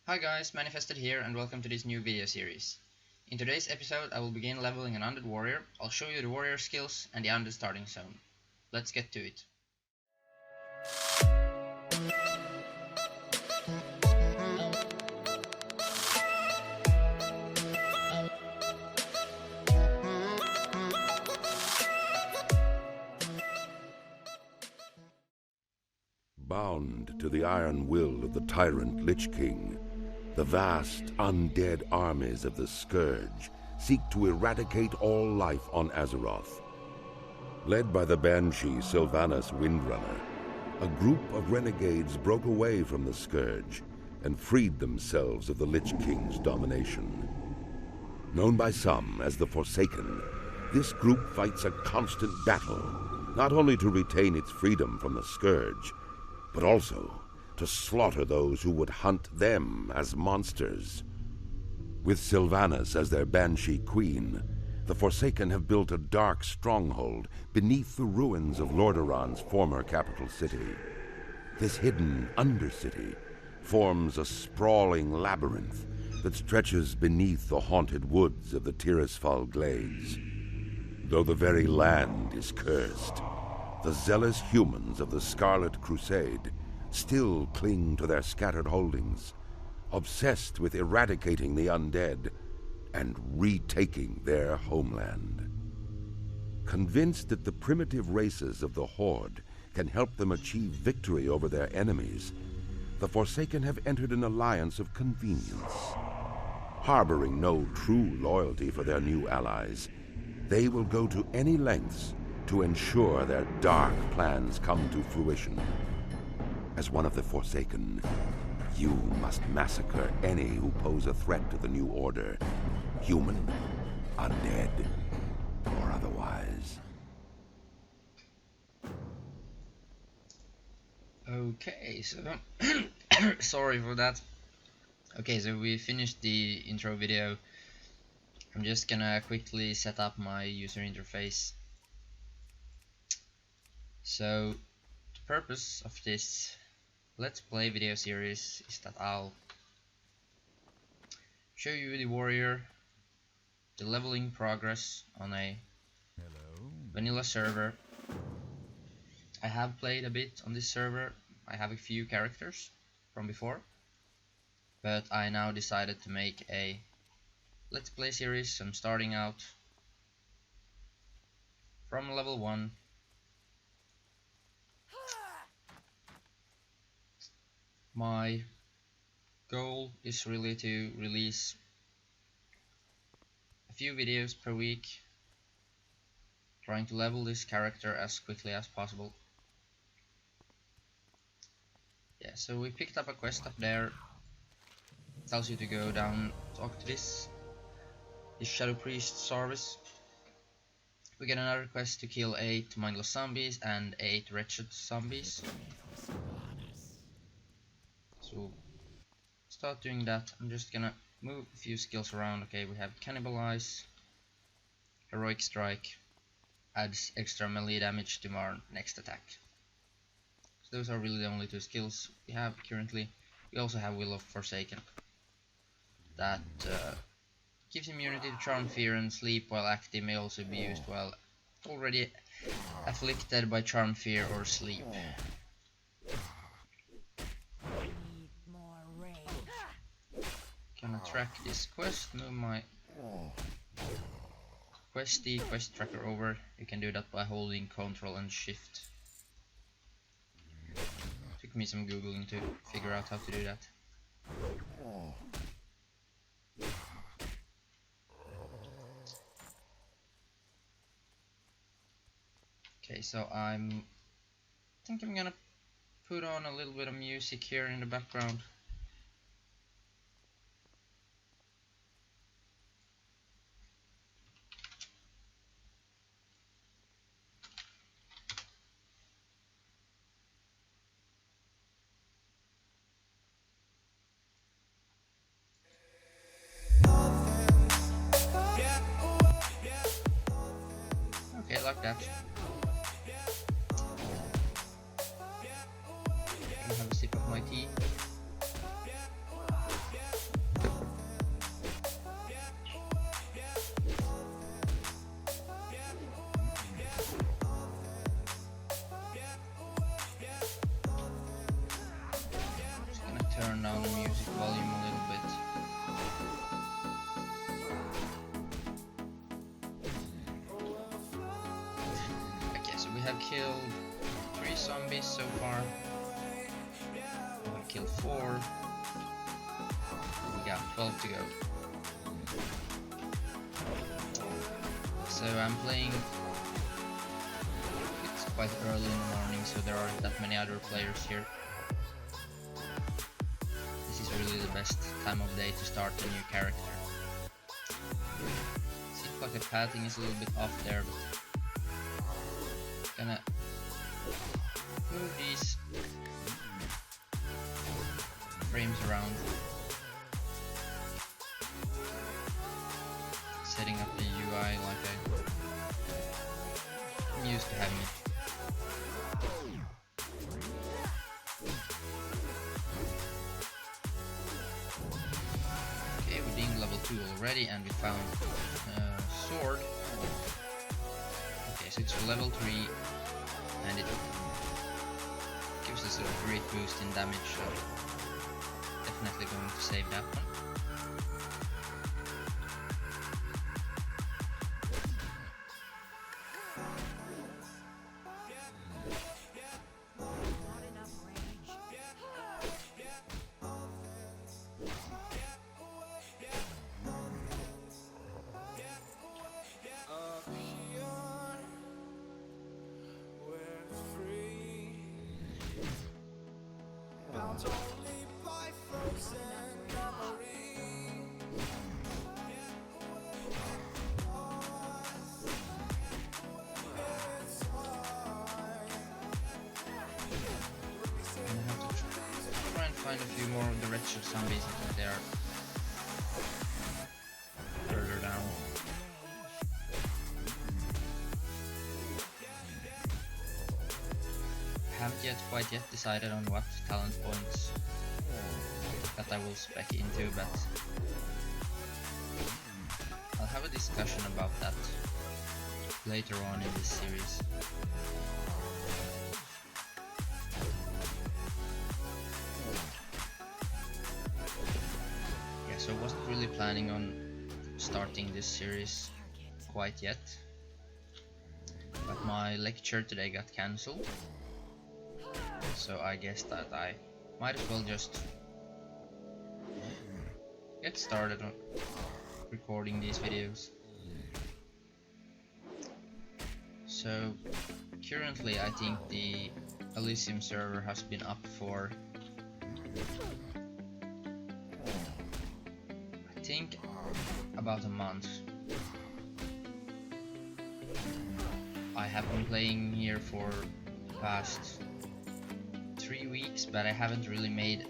Hi guys, Manifested here and welcome to this new video series. In today's episode I will begin leveling an Undead warrior. I'll show you the warrior skills and the Undead starting zone. Let's get to it. Bound to the iron will of the tyrant Lich King, the vast undead armies of the Scourge seek to eradicate all life on Azeroth. Led by the Banshee Sylvanas Windrunner, a group of renegades broke away from the Scourge and freed themselves of the Lich King's domination. Known by some as the Forsaken, this group fights a constant battle, not only to retain its freedom from the Scourge, but also to slaughter those who would hunt them as monsters. With Sylvanas as their Banshee Queen, the Forsaken have built a dark stronghold beneath the ruins of Lordaeron's former capital city. This hidden Undercity forms a sprawling labyrinth that stretches beneath the haunted woods of the Trifal Glades. Though the very land is cursed, the zealous humans of the Scarlet Crusade still cling to their scattered holdings, obsessed with eradicating the undead and retaking their homeland. Convinced that the primitive races of the Horde can help them achieve victory over their enemies, the Forsaken have entered an alliance of convenience. Harboring no true loyalty for their new allies, they will go to any lengths to ensure their dark plans come to fruition. As one of the Forsaken, you must massacre any who pose a threat to the new order, human, undead, or otherwise. Okay, so sorry for that. Okay, so we finished the intro video. I'm just gonna quickly set up my user interface. So the purpose of this Let's Play video series is that I'll show you the warrior, the leveling progress on a vanilla server. I have played a bit on this server. I have a few characters from before, but I now decided to make a Let's Play series. I'm starting out from level 1. My goal is really to release a few videos per week, trying to level this character as quickly as possible. Yeah, so we picked up a quest up there. It tells you to go down, talk to this Shadow Priest service. We get another quest to kill 8 mindless zombies and 8 wretched zombies. So start doing that. I'm just gonna move a few skills around. Okay, we have Cannibalize, Heroic Strike, adds extra melee damage to our next attack. So those are really the only 2 skills we have currently. We also have Will of Forsaken. That gives immunity to Charm, Fear and Sleep while active, may also be used while already afflicted by Charm, Fear or Sleep. Gonna track this quest, move my quest tracker over. You can do that by holding Ctrl and Shift. Took me some googling to figure out how to do that. Okay, so I think I'm gonna put on a little bit of music here in the background. Okay, like that. Gonna have a sip of my tea. turn down the music volume a little bit. Okay, so we have killed 3 zombies so far. We killed 4. We got 12 to go. So I'm playing. It's quite early in the morning, so there aren't that many other players here. This is really the best time of day to start a new character. Seems like the pathing is a little bit off there, but gonna move these frames around, setting up the UI like I'm used to having it. Okay, we're doing level 2 already, and we found a sword. Okay, so it's level 3, and it gives us a great boost in damage, so definitely going to save that one. Find a few more of the wretched zombies. I think they are further down. Haven't quite yet decided on what talent points that I will spec into, but I'll have a discussion about that later on in this series. So I wasn't really planning on starting this series quite yet, but my lecture today got cancelled, so I guess that I might as well just get started on recording these videos. So currently I think the Elysium server has been up for about a month. I have been playing here for the past 3 weeks, but I haven't really made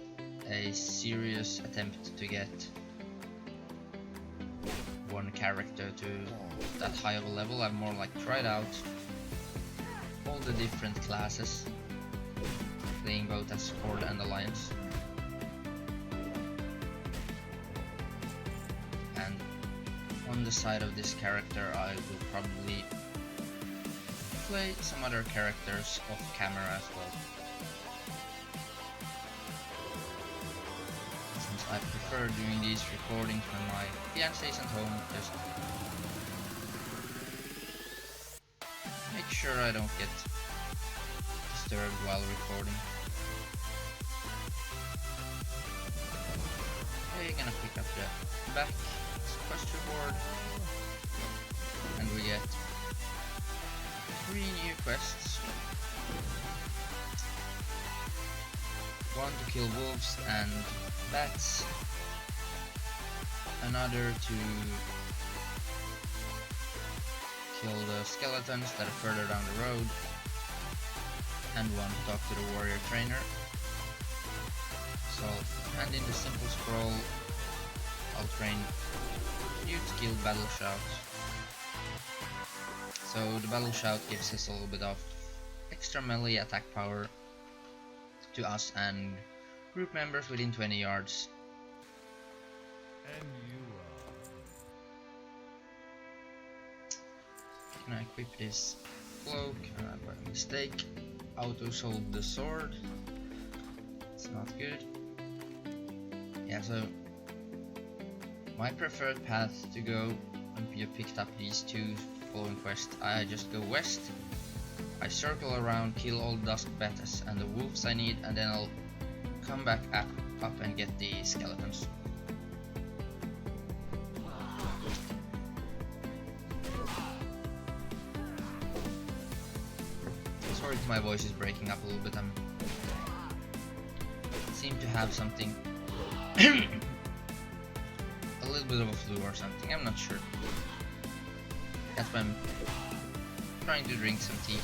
a serious attempt to get one character to that high of a level. I've more like tried out all the different classes, playing both as Horde and Alliance. On the side of this character, I will probably play some other characters off camera as well, since I prefer doing these recordings when my fiancé is at home. Just make sure I don't get disturbed while recording. Okay, gonna pick up the back quest reward, and we get 3 new quests. One to kill wolves and bats, another to kill the skeletons that are further down the road, and one to talk to the warrior trainer. So, and in the simple scroll, I'll train new skill Battle Shout. So the Battle Shout gives us a little bit of extra melee attack power to us and group members within 20 yards. And you Can I equip this cloak? By mistake, auto sold the sword. It's not good. yeah, so my preferred path to go when you picked up these two following quests, I just go west, I circle around, kill all dusk bats and the wolves I need, and then I'll come back up and get the skeletons. Sorry if my voice is breaking up a little bit. I seem to have something a little bit of a flu or something, I'm not sure. That's why I'm trying to drink some tea,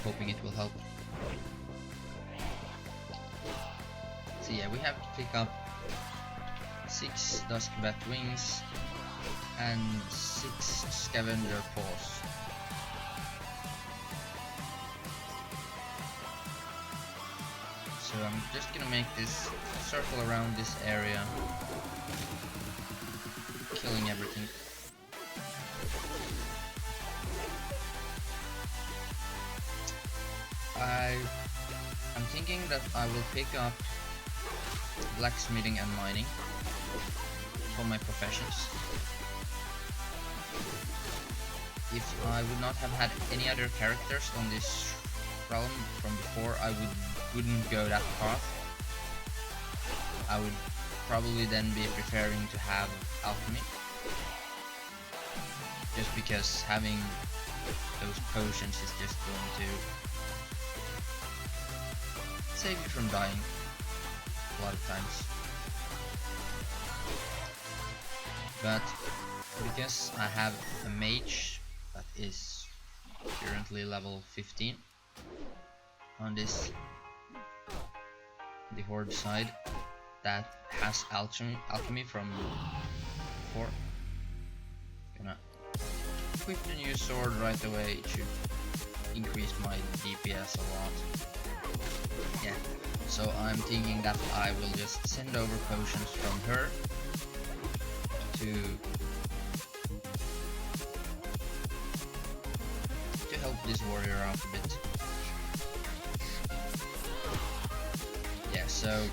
hoping it will help. So yeah, we have to pick up 6 dusk bat wings and 6 scavenger paws. So I'm just gonna make this circle around this area, killing everything. I'm thinking that I will pick up blacksmithing and mining for my professions. If I would not have had any other characters on this realm from before, I wouldn't go that path. I would probably then be preferring to have alchemy, just because having those potions is just going to save you from dying a lot of times. But because I have a mage that is currently level 15 on this, the horde side, that has alchemy from before, gonna equip the new sword right away. It should increase my DPS a lot. Yeah, so I'm thinking that I will just send over potions from her to help this warrior out a bit. Yeah, so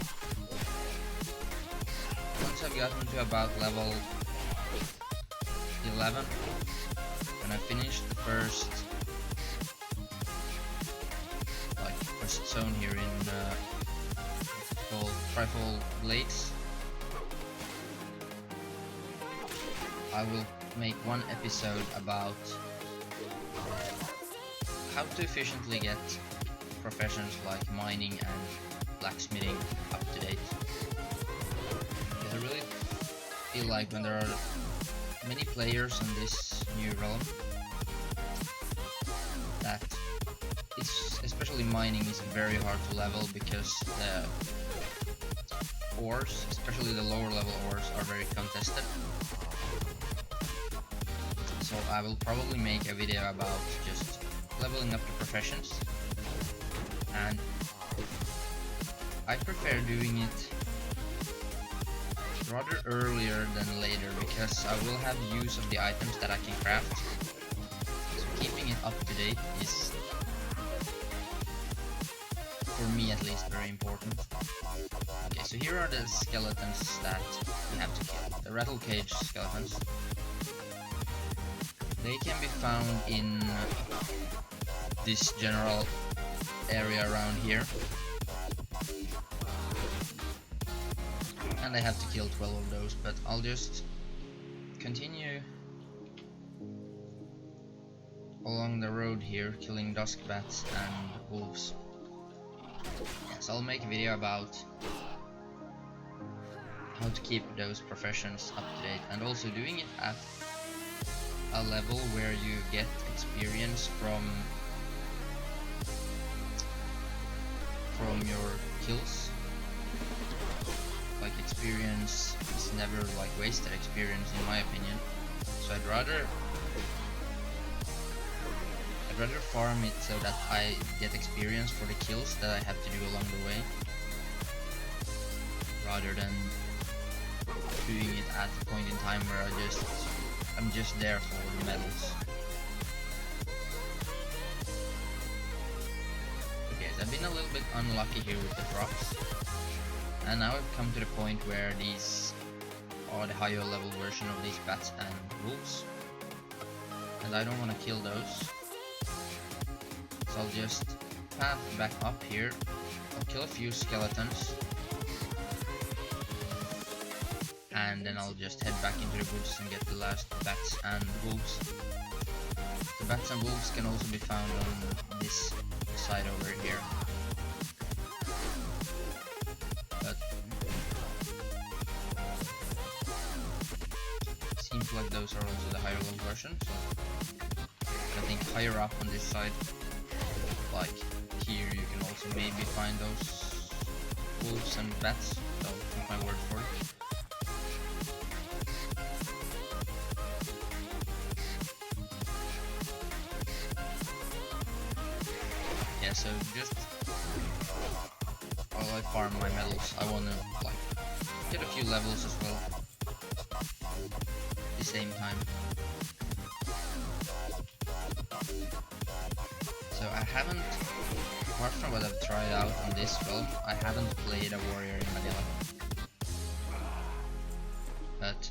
once I've gotten to about level 11, when I finish the first zone here in what's called Trifal Glades, I will make one episode about how to efficiently get professions like mining and blacksmithing up to date. Because I really feel like when there are many players in this new realm, that it's, especially mining, is very hard to level because the ores, especially the lower level ores, are very contested. So I will probably make a video about just leveling up the professions, and I prefer doing it rather earlier than later because I will have use of the items that I can craft. So keeping it up to date is, for me at least, very important. Okay, so here are the skeletons that we have to kill. The rattle cage skeletons. They can be found in this general area around here. And I have to kill 12 of those, but I'll just continue along the road here, killing dusk bats and wolves. Yes, I'll make a video about how to keep those professions up to date, and also doing it at a level where you get experience from your kills. Like, experience is never like wasted experience in my opinion. So I'd rather farm it so that I get experience for the kills that I have to do along the way, rather than doing it at the point in time where I'm just there for the medals. Okay, I've been a little bit unlucky here with the drops, and now I've come to the point where these are the higher level version of these bats and wolves, and I don't want to kill those, so I'll just path back up here. I'll kill a few skeletons, and then I'll just head back into the woods and get the last bats and wolves. The bats and wolves can also be found on this side over here. But seems like those are also the higher level version, so I think higher up on this side, like here, you can also maybe find those wolves and bats, so take my word for it. Yeah, so just while I farm my medals, I wanna like get a few levels as well at the same time. So I haven't, apart from what I've tried out on this film, I haven't played a warrior in vanilla. But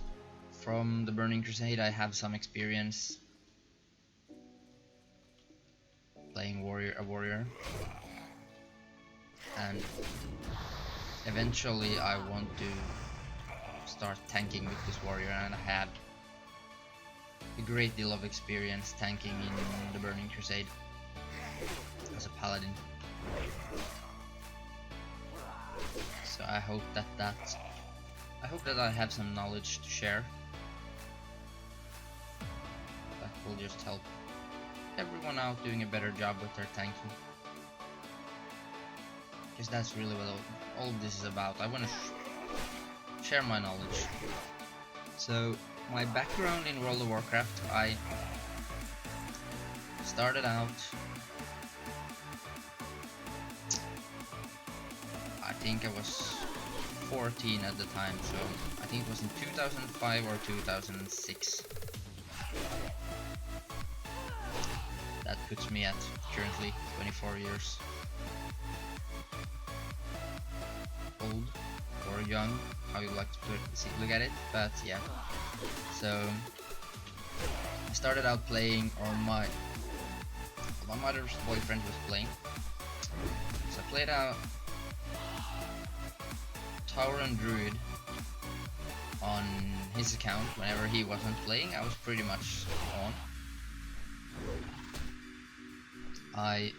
from the Burning Crusade I have some experience playing a warrior, and eventually I want to start tanking with this warrior, and I have a great deal of experience tanking in the Burning Crusade as a paladin. So I hope that I have some knowledge to share that will just help everyone out doing a better job with their tanking, because that's really what all of this is about. I want to share my knowledge. So my background in World of Warcraft, I started out, I think I was 14 at the time, so I think it was in 2005 or 2006. That puts me at currently 24 years old, or young, how you like to look at it, but yeah. So I started out playing, or my mother's boyfriend was playing, so I played out Tower and Druid on his account. Whenever he wasn't playing, I was pretty much on. I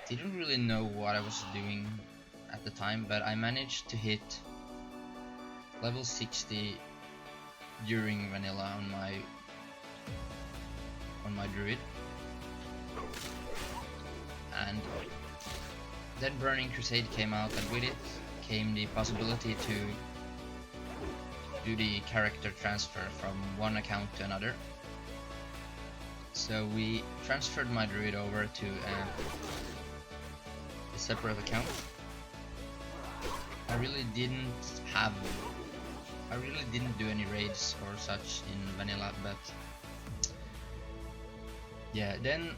didn't really know what I was doing at the time, but I managed to hit level 60 during vanilla on my druid, and then Burning Crusade came out, and with it came the possibility to do the character transfer from one account to another. So we transferred my druid over to a separate account. I really didn't do any raids or such in vanilla, but yeah, then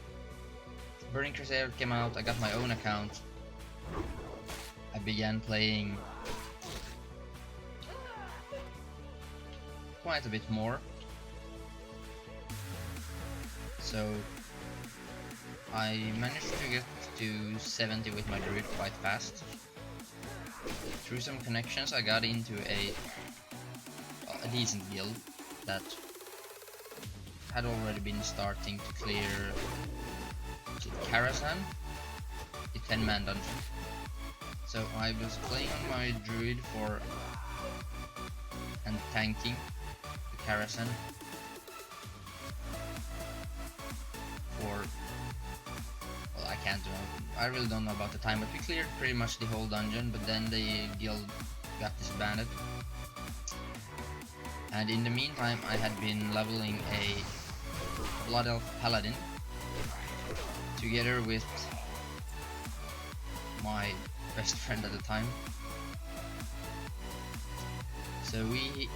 Burning Crusade came out, I got my own account, I began playing quite a bit more. So I managed to get to 70 with my druid quite fast. Through some connections I got into a decent guild that had already been starting to clear Karazhan, the 10-man dungeon. So I was playing on my druid and tanking the Karazhan for, well, I really don't know about the time, but we cleared pretty much the whole dungeon, but then the guild got disbanded. And in the meantime I had been leveling a Blood Elf Paladin together with my best friend at the time. So he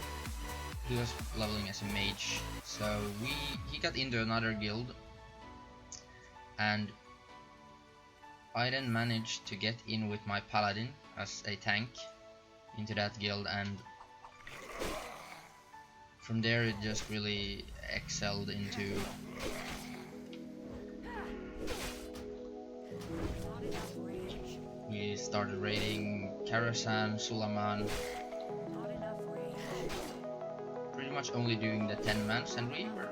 was leveling as a mage, so he got into another guild, and I then managed to get in with my paladin as a tank into that guild, and from there it just really excelled into we started raiding Karasan, Sulaman, pretty much only doing the 10 mans, and we were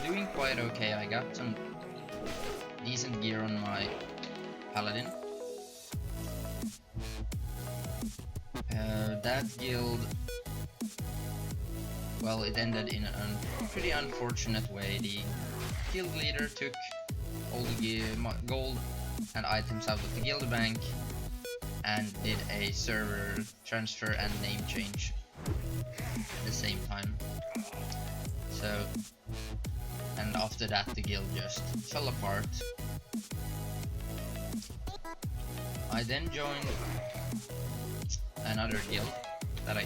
doing quite okay. I got some decent gear on my paladin. That guild, well, it ended in a pretty unfortunate way. The guild leader took all the gold and items out of the guild bank and did a server transfer and name change at the same time. So, and after that the guild just fell apart. I then joined another guild that I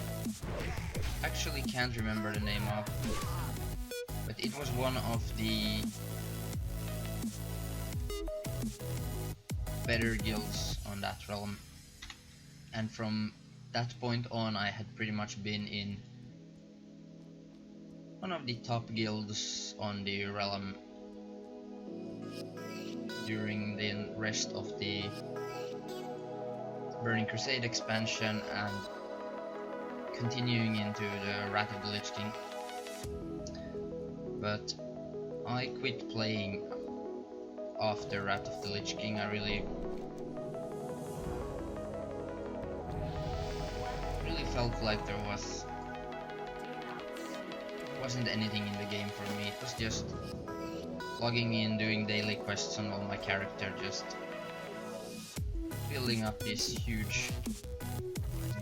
actually can't remember the name of, but it was one of the better guilds on that realm, and from that point on I had pretty much been in one of the top guilds on the realm during the rest of the Burning Crusade expansion and continuing into the Wrath of the Lich King. But I quit playing after Wrath of the Lich King. I really felt like there wasn't anything in the game for me. It was just logging in, doing daily quests on all my character, just building up this huge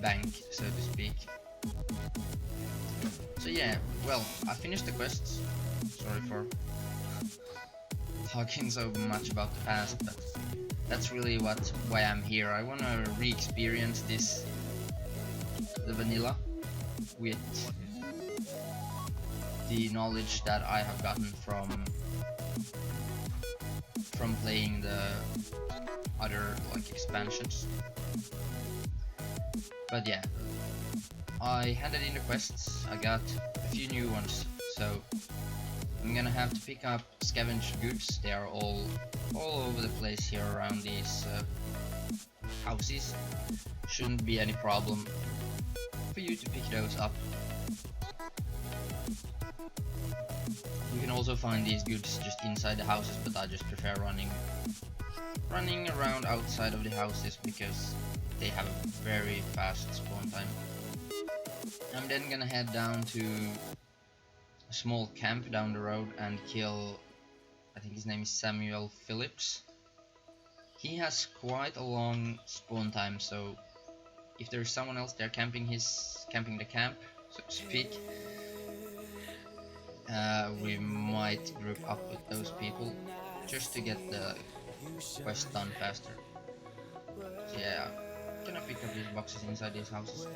bank, so to speak. So yeah, well, I finished the quests. Sorry for talking so much about the past, but that's really why I'm here. I want to re-experience the vanilla with the knowledge that I have gotten from playing the other like expansions. But yeah, I handed in the quests. I got a few new ones, so I'm gonna have to pick up scavenged goods. They are all over the place here around these houses. Shouldn't be any problem for you to pick those up. You can also find these goods just inside the houses, but I just prefer running around outside of the houses because they have a very fast spawn time. I'm then gonna head down to a small camp down the road and kill, I think his name is Samuel Phillips. He has quite a long spawn time, so if there's someone else there camping the camp, so to speak, we might group up with those people just to get the quest done faster. So yeah, gonna pick up these boxes inside these houses.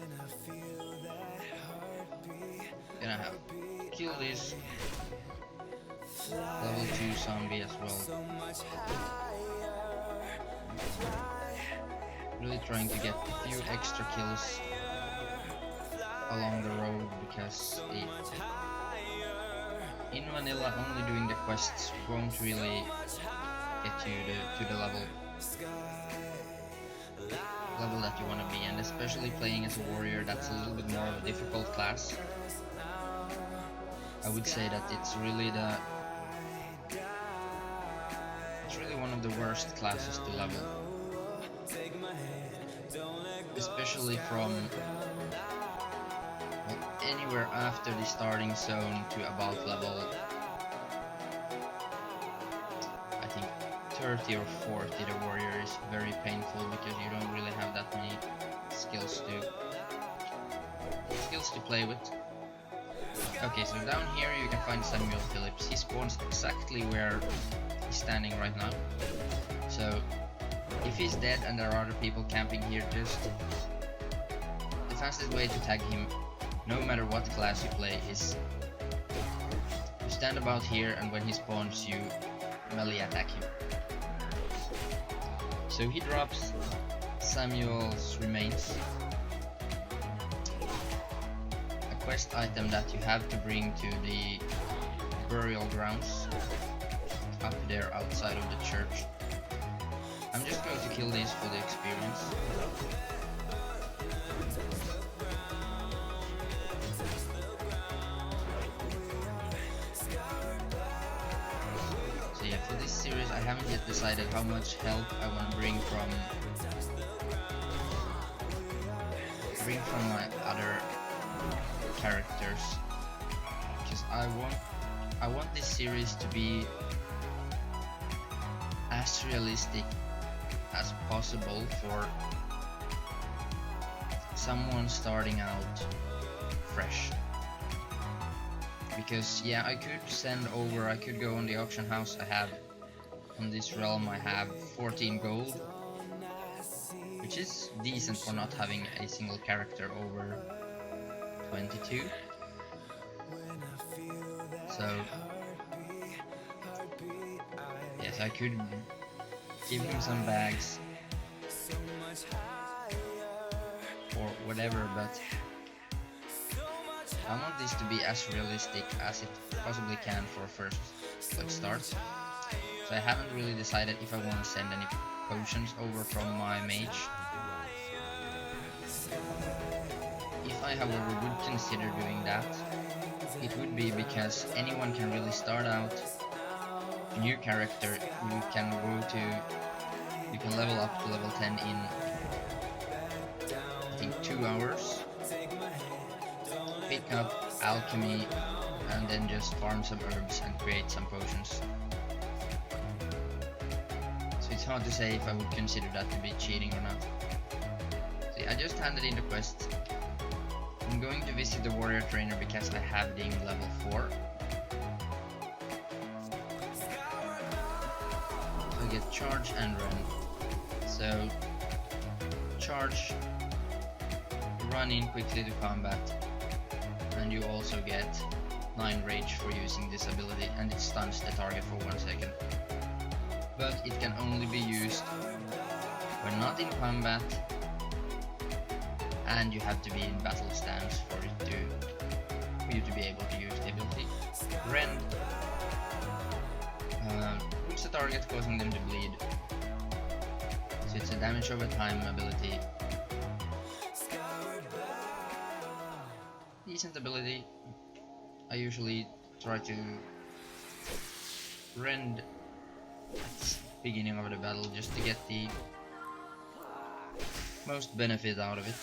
Gonna have kill this level 2 zombie as well. Really trying to get a few extra kills along the road because in vanilla only doing the quests won't really get you to the level that you want to be, and especially playing as a warrior, that's a little bit more of a difficult class. I would say that it's really one of the worst classes to level, especially from anywhere after the starting zone to about level, I think 30 or 40. The warrior is very painful because you don't really have that many skills to play with. Okay, so down here you can find Samuel Phillips. He spawns exactly where he's standing right now. So if he's dead and there are other people camping here, just the fastest way to tag him, no matter what class you play, is you stand about here, and when he spawns you melee attack him. So he drops Samuel's remains, a quest item that you have to bring to the burial grounds up there outside of the church. I'm just going to kill these for the experience. So yeah, for this series I haven't yet decided how much help I want to bring from my other characters, because I want this series to be as realistic as possible for someone starting out fresh. Because yeah, I could go on the auction house. I have on this realm I have 14 gold, which is decent for not having a single character over 22. So yes, I could give him some bags or whatever, but I want this to be as realistic as it possibly can for a first start. So I haven't really decided if I want to send any potions over from my mage. If I however would consider doing that, it would be because anyone can really start out a new character. You can level up to level 10 in I think 2 hours, pick up alchemy and then just farm some herbs and create some potions. So it's hard to say if I would consider that to be cheating or not. See, I just handed in the quest. I'm going to visit the warrior trainer because I have the level 4. I get charge and run. So charge, run in quickly to combat, and you also get 9 rage for using this ability, and it stuns the target for 1 second. But it can only be used when not in combat, and you have to be in battle stance for you to be able to use the ability. Rend puts the target, causing them to bleed. So it's a damage over time ability. Decent ability. I usually try to rend at the beginning of the battle just to get the most benefit out of it.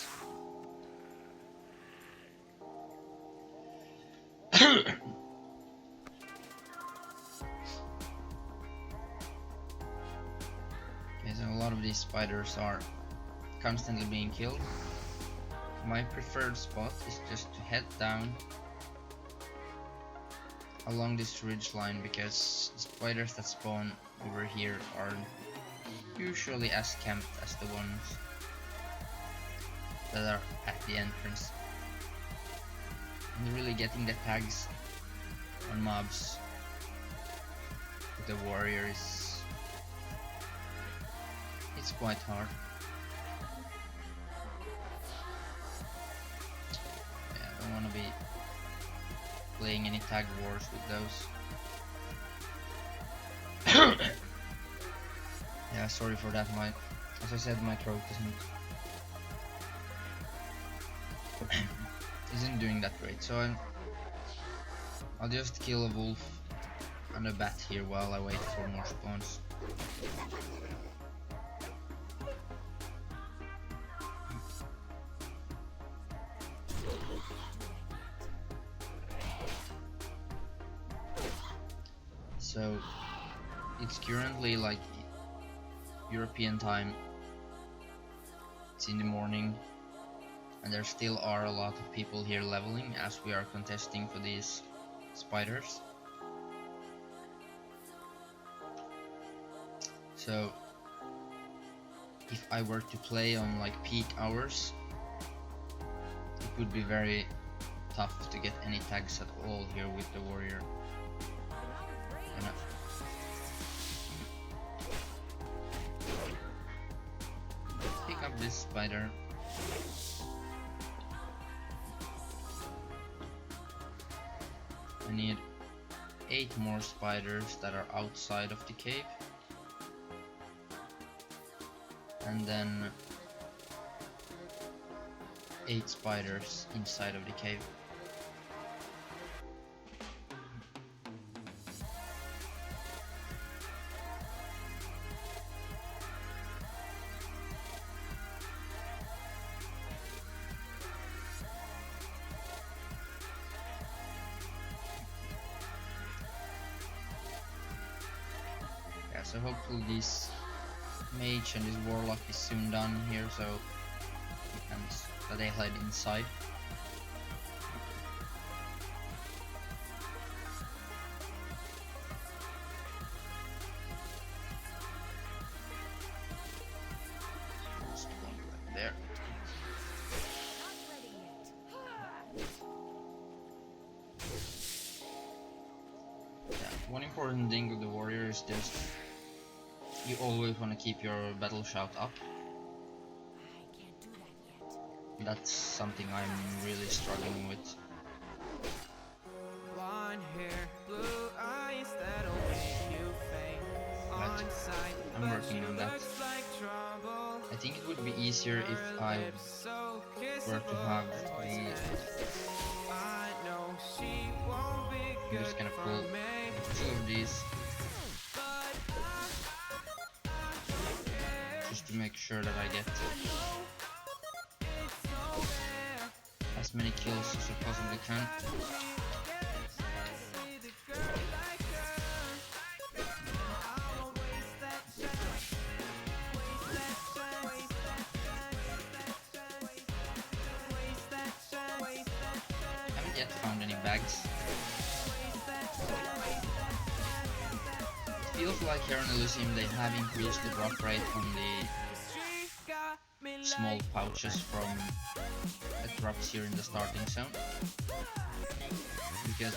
Okay, so a lot of these spiders are constantly being killed. My preferred spot is just to head down along this ridge line, because the spiders that spawn over here are usually as camped as the ones that are at the entrance. And really getting the tags on mobs with the warrior it's quite hard. Yeah, I don't want to be playing any tag wars with those. Yeah, sorry for that. As I said, my throat isn't doing that great, so I'll just kill a wolf and a bat here while I wait for more spawns. So it's currently like European time. It's in the morning, and there still are a lot of people here leveling as we are contesting for these spiders. So if I were to play on like peak hours, it would be very tough to get any tags at all here with the warrior. this spider. I need 8 more spiders that are outside of the cave. And then 8 spiders inside of the cave. Yeah, so hopefully this Mage and this Warlock is soon done here, so we can let they hide inside. Just one right there. Yeah, one important thing with the warrior is just you always want to keep your battle shout up. That's something I'm really struggling with. Blonde hair, blue eyes, that'll make you faint. On sight, I'm working on that. I think it would be easier if I were to have the... I'm just gonna pull 2 of these just to make sure that I get as many kills as I possibly can. Haven't yet found any bags. It feels like here in Elysium they have increased the drop rate on the small pouches from that drops here in the starting zone. Because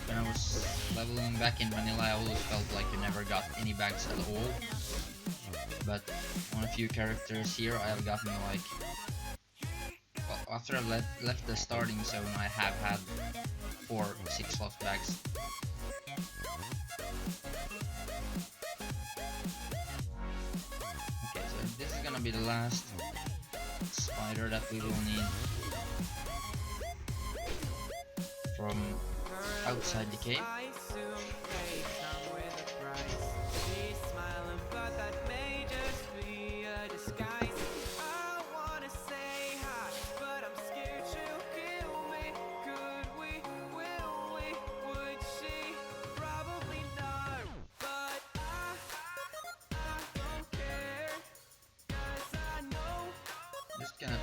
when I was leveling back in vanilla, I always felt like you never got any bags at all. But on a few characters here I have gotten like... Well, after I left the starting zone I have had 4 6-slot bags. Okay, so this is gonna be the last spider that we will need from outside the cave. Just gonna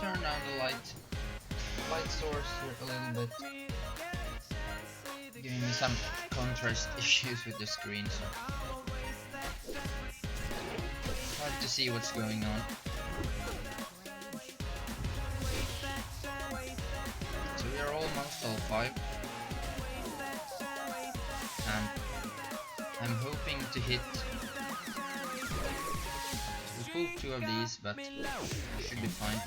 turn down the light source here a little bit, giving me some contrast issues with the screen, so hard to see what's going on. So we are almost all 5, and I'm hoping to hit... We pulled 2 of these, but should be fine.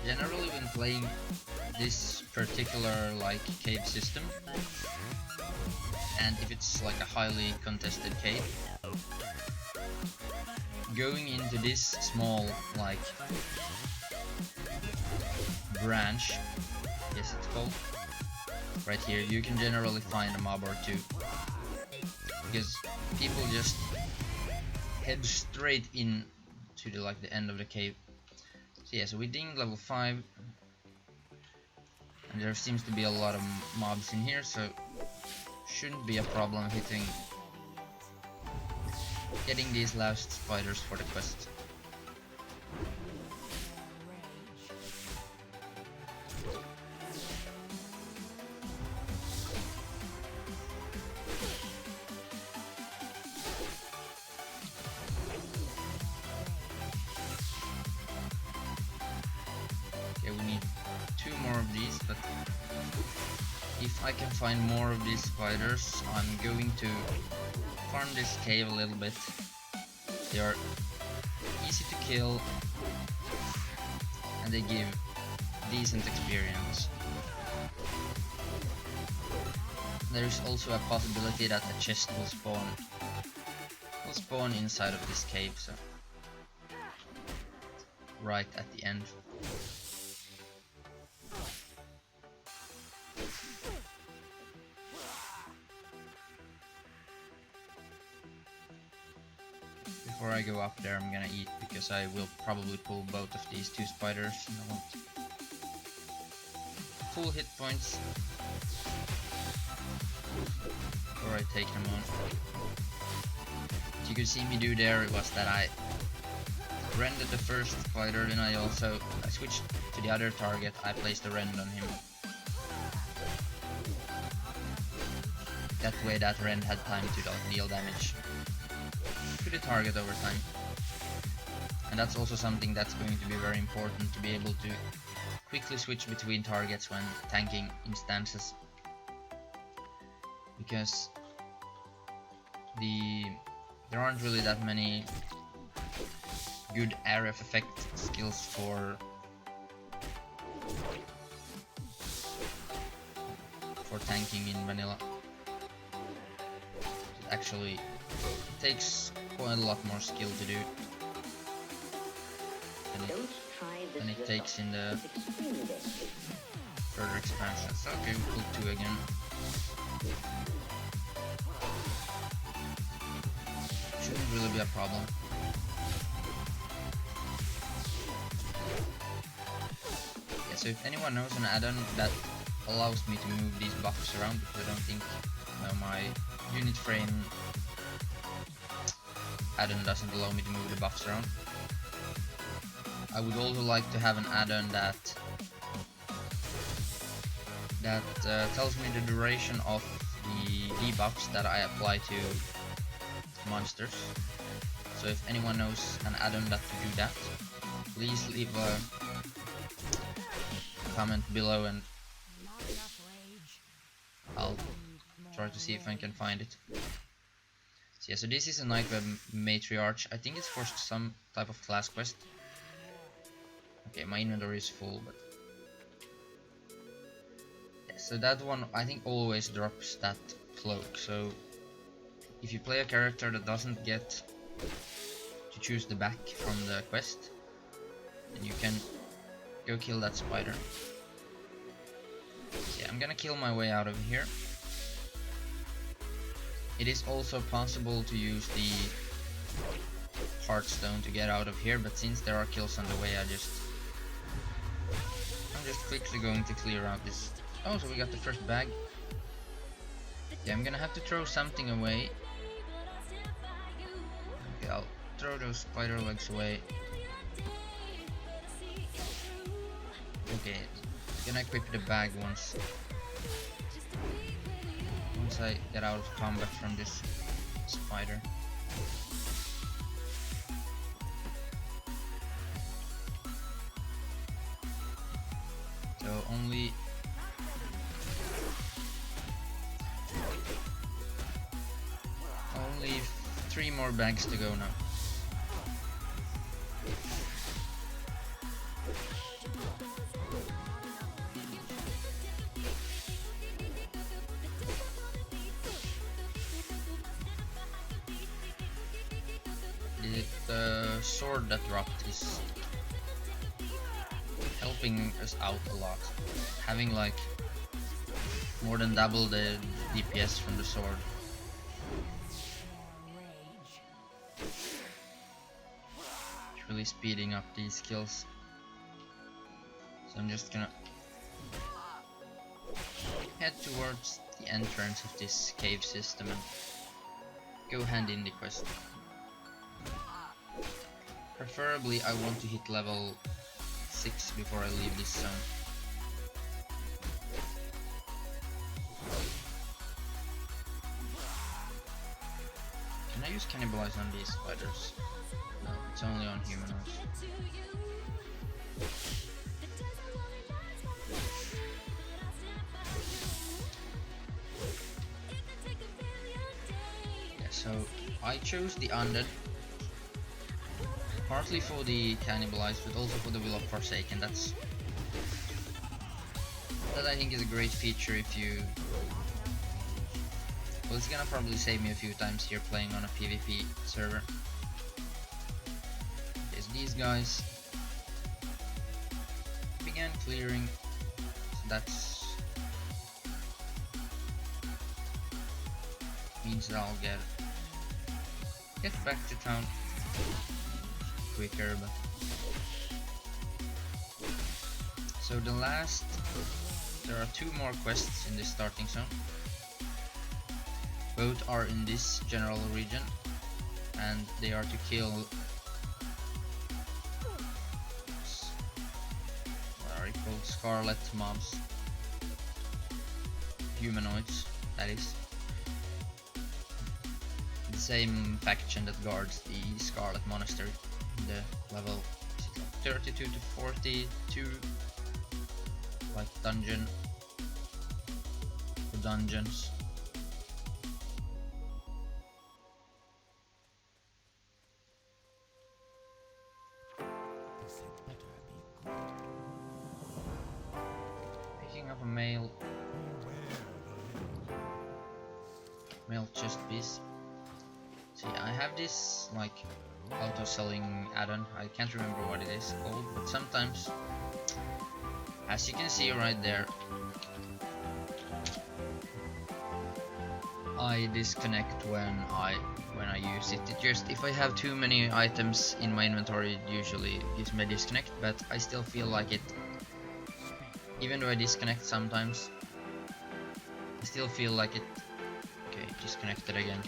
Generally when playing this particular like cave system, and if it's like a highly contested cave, going into this small like branch, yes it's called, right here, you can generally find a mob or 2, because people just head straight in to the end of the cave. So yeah, so we dinged level 5, and there seems to be a lot of mobs in here, so shouldn't be a problem getting these last spiders for the quest. Okay, we need 2 more of these, but if I can find more of these spiders, I'm going to farm this cave a little bit. They are easy to kill and they give decent experience. There is also a possibility that a chest will spawn inside of this cave, so right at the end. Before I go up there, I'm gonna eat because I will probably pull both of these two spiders and I want full hit points before I take them on. What you could see me do there was that I rendered the first spider, then I switched to the other target, I placed a rend on him. That way that rend had time to deal damage to the target over time. And that's also something that's going to be very important, to be able to quickly switch between targets when tanking instances. Because there aren't really that many good area of effect skills for tanking in vanilla. It actually takes quite a lot more skill to do than it takes in the further expansions. Okay, we pulled 2 again. Shouldn't really be a problem. Yeah, so if anyone knows an add-on that allows me to move these buffs around, because I don't think my unit frame add-on doesn't allow me to move the buffs around. I would also like to have an add-on that tells me the duration of the debuffs that I apply to monsters. So if anyone knows an add-on that to do that, please leave a comment below and I'll try to see if I can find it. So yeah, so this is a Nightweb Matriarch. I think it's for some type of class quest. Okay, my inventory is full, but yeah, so that one I think always drops that cloak. So if you play a character that doesn't get to choose the back from the quest, then you can go kill that spider. So yeah, I'm gonna kill my way out of here. It is also possible to use the Heartstone to get out of here, but since there are kills on the way, I'm just quickly going to clear out this. Oh, so we got the first bag. Yeah, I'm gonna have to throw something away. Okay, I'll throw those spider legs away. Okay, gonna equip the bag once I get out of combat from this spider. So only only 3 more bags to go now. The sword that dropped is helping us out a lot. Having like more than double the DPS from the sword. It's really speeding up these kills. So I'm just gonna head towards the entrance of this cave system and go hand in the quest. Preferably I want to hit level 6 before I leave this zone. Can I use cannibalize on these spiders? No, it's only on humanoids. So I chose the Undead, partly for the Cannibalized, but also for the Will of Forsaken. That I think is a great feature if you... Well, it's gonna probably save me a few times here playing on a PvP server. There's these guys. Began clearing, so that's... means that I'll get back to town quicker. But so there are 2 more quests in this starting zone. Both are in this general region, and they are to kill what are they called? Scarlet mobs, humanoids, that is. The same faction that guards the Scarlet Monastery in the level 32 to 42 like dungeon or dungeons. Picking up a male chest piece. See, I have this like auto selling add-on. I can't remember what it is called, but sometimes, as you can see right there, I disconnect when I use it. If I have too many items in my inventory, it usually gives me a disconnect, but I still feel like it, even though I disconnect sometimes, I still feel like it. Okay, disconnected again.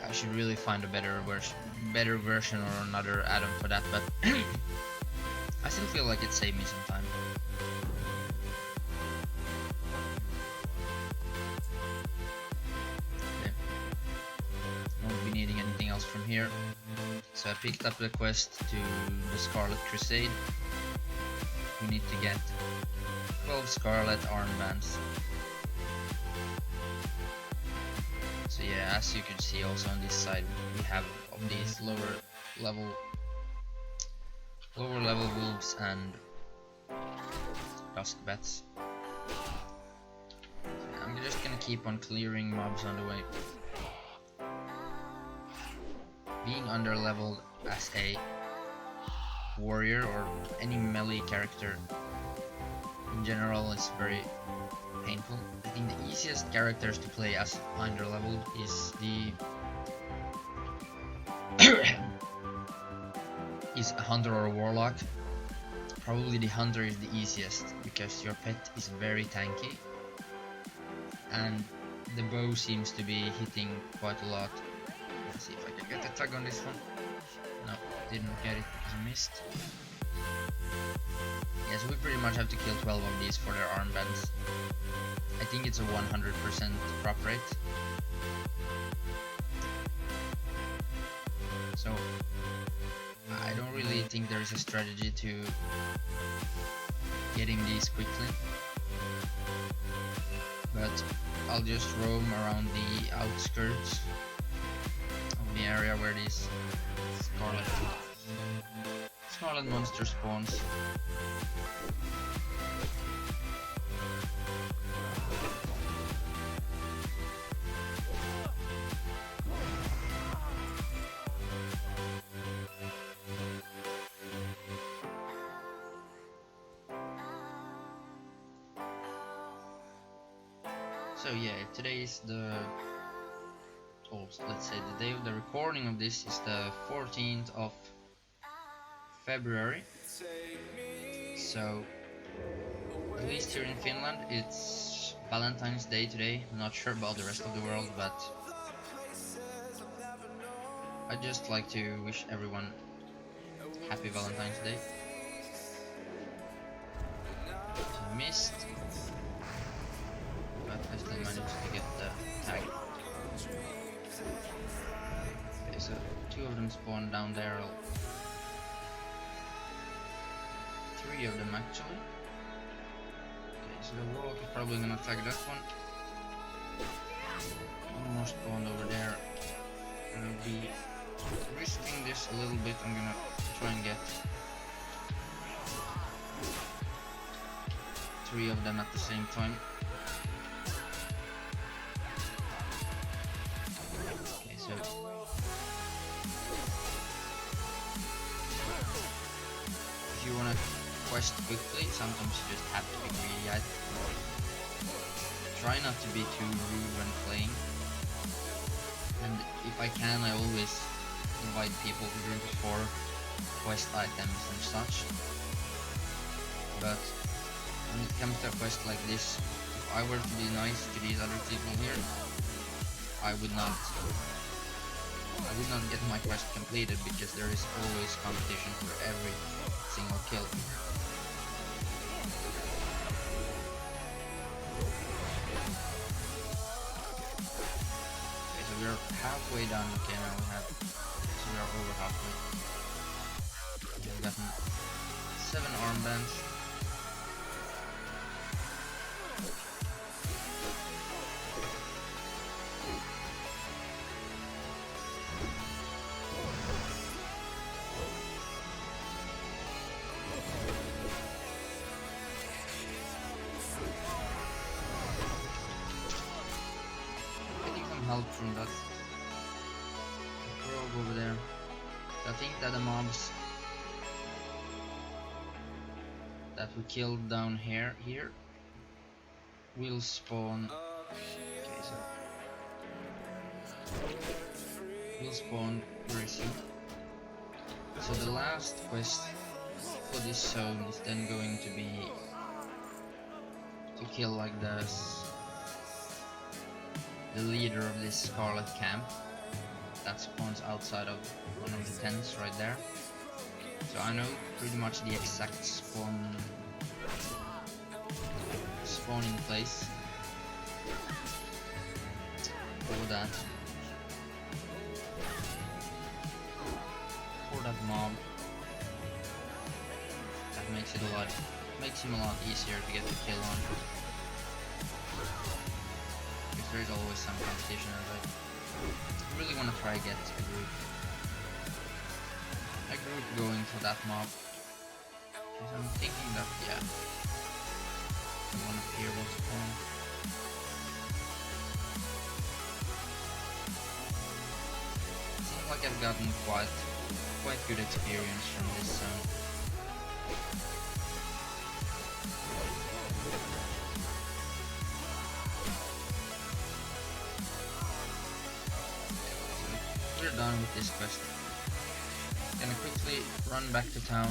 I should really find a better version or another add-on for that, but I still feel like it saved me some time. Okay. Won't be needing anything else from here. So I picked up the quest to the Scarlet Crusade. We need to get 12 Scarlet armbands. So yeah, as you can see also on this side, we have of these lower level wolves and dusk bats. So I'm just gonna keep on clearing mobs on the way. Being under leveled as a warrior or any melee character in general is very painful. I think the easiest characters to play as underleveled is is a hunter or a warlock. Probably the hunter is the easiest because your pet is very tanky and the bow seems to be hitting quite a lot. Let's see if I can get a tag on this one. No, didn't get it because I missed. Yeah, so we pretty much have to kill 12 of these for their armbands. I think it's a 100% prop rate. So I don't really think there is a strategy to getting these quickly, but I'll just roam around the outskirts of the area where these scarlet monster spawns. So yeah, today is let's say the day of the recording of this is the 14th of February. So at least here in Finland it's Valentine's Day today. I'm not sure about the rest of the world, but I'd just like to wish everyone happy Valentine's Day. I missed, but I still managed to get the tag. Okay, so 2 of them spawn down there. 3 of them actually. Okay, so the Warlock is probably gonna tag that one. One more spawned over I'm gonna try and get 3 of them at the same time. Okay, so if you wanna quest quickly, sometimes you just have to be greedy. I try not to be too rude when playing, and if I can, I always invite people to groups for quest items and such. But when it comes to a quest like this, if I were to be nice to these other people here, I would not get my quest completed, because there is always competition for every single kill. Okay, so we're halfway done. Okay, now we are over halfway. We've gotten 7 armbands. Help from that rogue over there. So I think that the mobs that we killed down here will spawn. Okay, so will spawn very soon. So the last quest for this zone is then going to be to kill like the leader of this Scarlet camp that spawns outside of one of the tents right there. So I know pretty much the exact spawning place for that mob. That makes him a lot easier to get the kill on. There is always some competition, and I really want to try to get a group going for that mob. Because I'm thinking that, yeah, one of here will spawn. Seems like I've gotten quite good experience from this zone. We're done with this quest. Gonna quickly run back to town.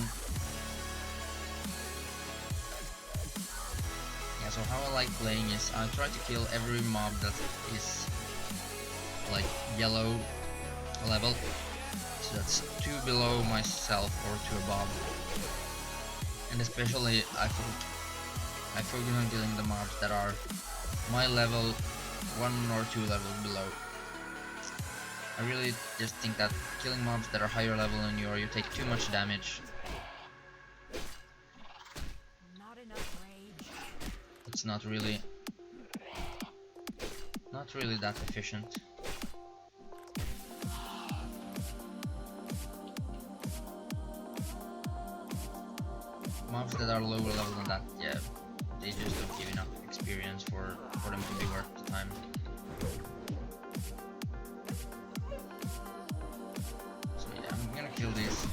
Yeah, so how I like playing is I try to kill every mob that is like yellow level. So that's 2 below myself or 2 above. And especially I focus on killing the mobs that are my level 1 or 2 levels below. I really just think that killing mobs that are higher level than you, or you take too much damage. Not enough rage. It's not really that efficient. Mobs that are lower level than that, yeah, they just don't give enough experience for them to be worth the time. Kill these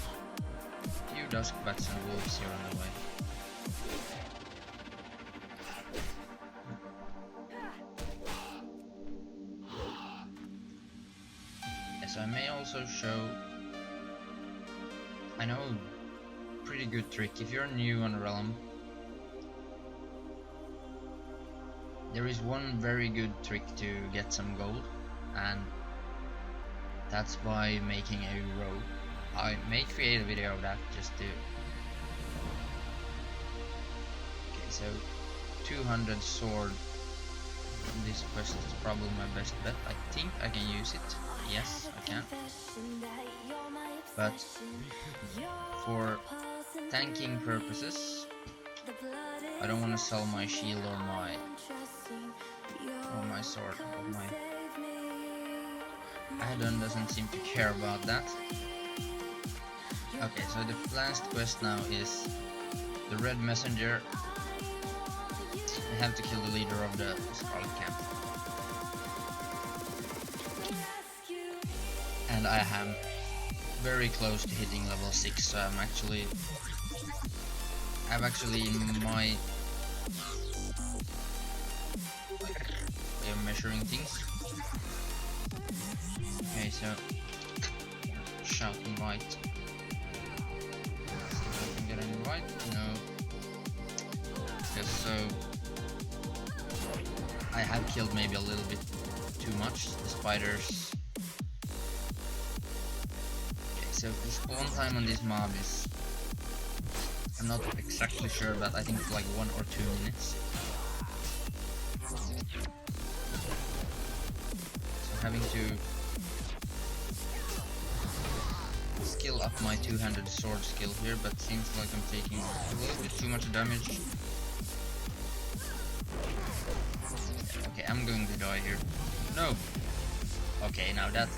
few dusk bats and wolves here on the way. Yes, I may also show, I know, pretty good trick. If you're new on Realm, there is one very good trick to get some gold, and that's by making a row. I may create a video of that just to... Okay, so 200 sword from this quest is probably my best bet. I think I can use it. Yes, I can. But for tanking purposes, I don't want to sell my shield or my sword. My add-on doesn't seem to care about that. Okay, so the last quest now is the Red Messenger. I have to kill the leader of the Scarlet Camp. And I am very close to hitting level 6, so I'm actually in my way of measuring things. Okay, so shout invite. See if I can get an invite. No. Yes, so I have killed maybe a little bit too much the spiders. Okay, so the spawn time on this mob is, I'm not exactly sure, but I think it's like 1 or 2 minutes. So having to skill up my two-handed sword skill here, but seems like I'm taking a little bit too much damage. Okay, I'm going to die here. No! Okay, now that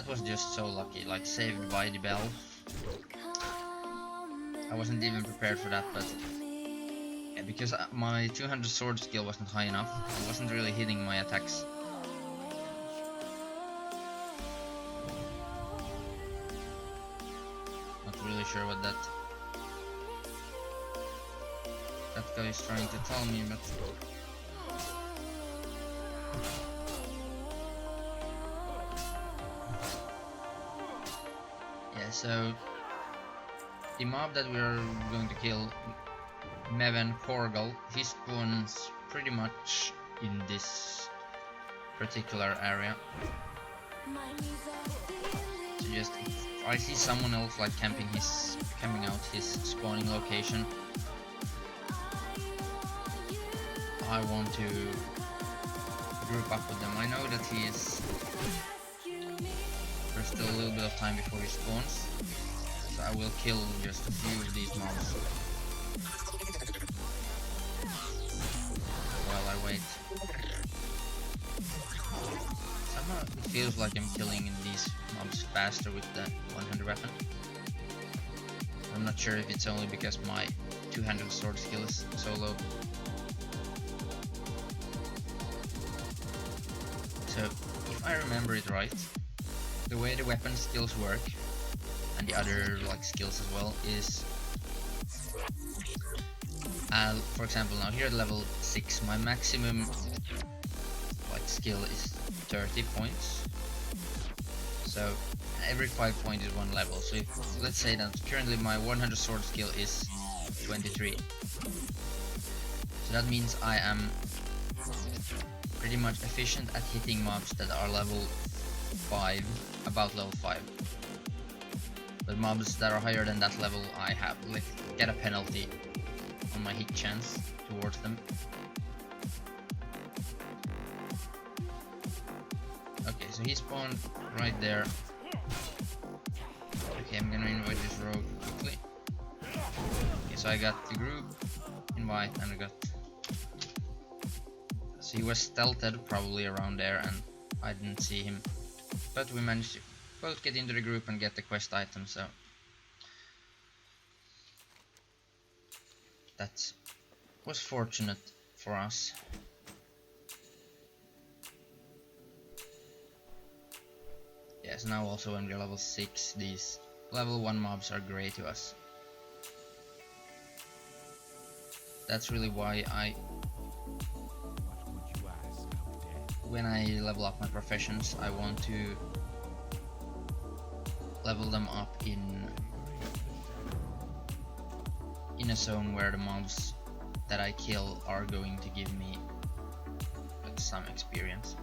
was just so lucky, like saved by the bell. I wasn't even prepared for that, but yeah, because my two-handed sword skill wasn't high enough, it wasn't really hitting my attacks. Not really sure what that guy is trying to tell me, but yeah, so the mob that we are going to kill, Melain, he spawns pretty much in this particular area. So just if I see someone else like camping out his spawning location, I want to group up with them. I know that there's still a little bit of time before he spawns, so I will kill just a few of these mobs while I wait. Somehow it feels like I'm killing these mobs faster with the one-handed weapon. I'm not sure if it's only because my two-handed sword skill is so low. So, if I remember it right, the way the weapon skills work, and the other like skills as well, is for example, now here at level 6, my maximum like skill is 30 points. So every 5 points is 1 level. So if, let's say that currently my 100 sword skill is 23. So that means I am pretty much efficient at hitting mobs that are level 5, about level 5. But mobs that are higher than that level, I have get a penalty on my hit chance towards them. Okay, so he spawned right there. Okay, I'm gonna invite this rogue quickly. Okay, so I got the group invite and I got... So he was stealthed probably around there and I didn't see him. But we managed to both get into the group and get the quest item, so... That was fortunate for us. Yes, now also when we're level 6, these level 1 mobs are grey to us. That's really why when I level up my professions, I want to level them up in a zone where the mobs that I kill are going to give me like some experience.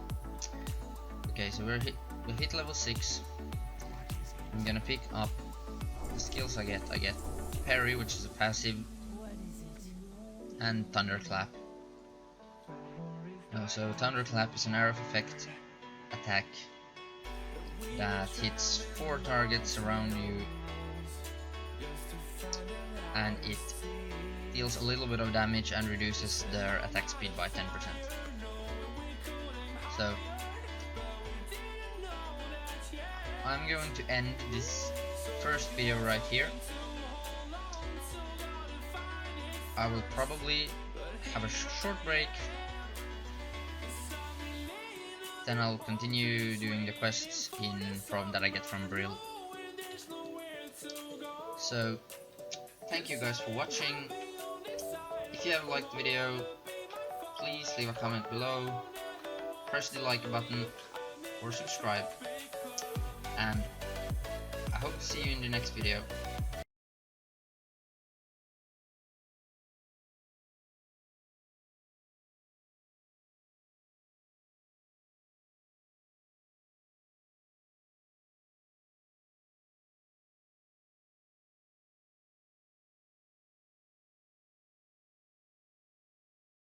Okay, so we hit level 6. I'm gonna pick up the skills I get. I get parry, which is a passive, and thunderclap. So thunderclap is an arrow effect attack that hits 4 targets around you, and it deals a little bit of damage and reduces their attack speed by 10%. So I'm going to end this first video right here. I will probably have a short break, then I'll continue doing the quests that I get from Brill. So thank you guys for watching. If you have liked the video, please leave a comment below, press the like button or subscribe, and I hope to see you in the next video.